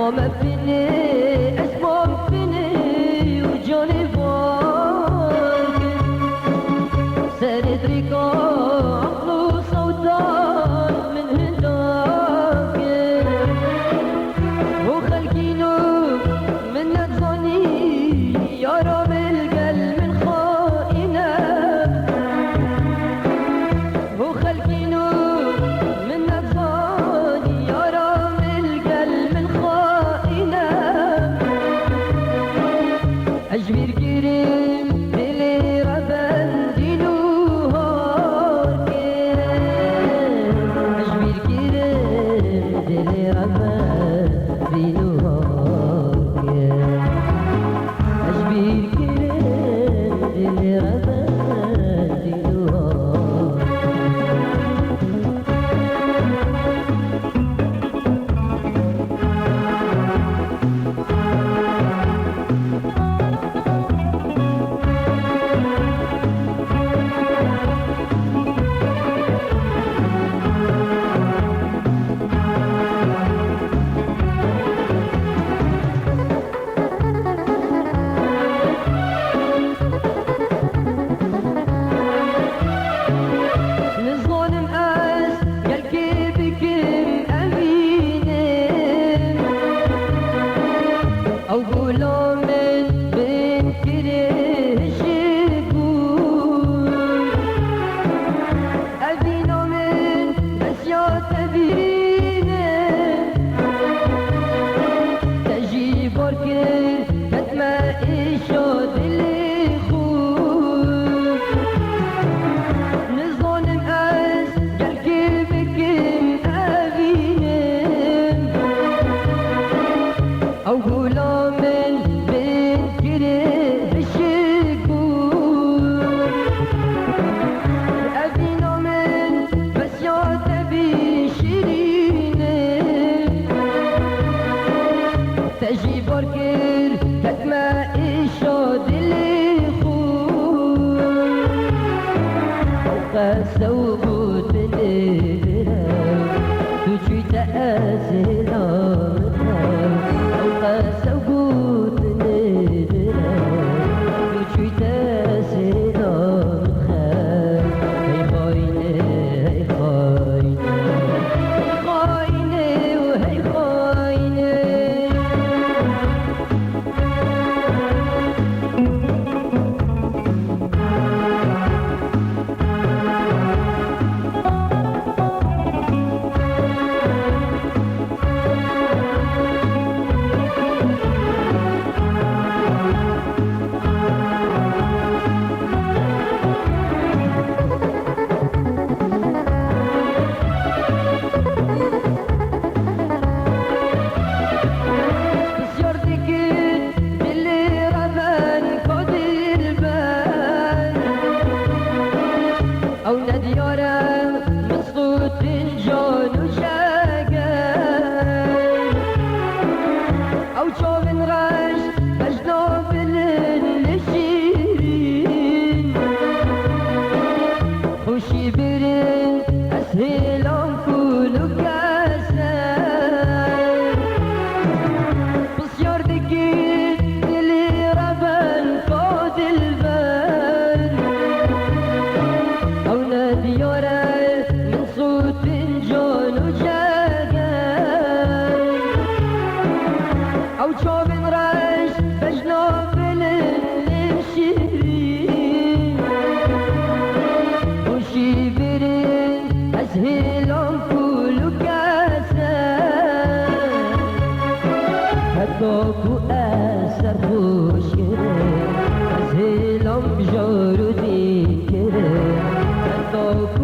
اسمام فيني اسمام فيني وجاني فوق سرد ريقا عقل صوتان من هنداك وخلقينو من نتظني يا رب القلب من خائنة وخلقينو من نتظني يا رب القلب من خائنة أجبر قريب بلي ربان دينو هاركي أجبر قريب بلي ربان دينو هاركي أجبر قريب بلي ربان دينو هاركي تجي بركر كتما إيشو دلي خور وقاسو بوتني براو تجي تأسيلا متاو وقاسو بوتني براو تجي تأسيلا متاو هي خاينة هي خاينة خاينة وهي خاينة Toku eser hoş yere Zelam jarudi kere Toku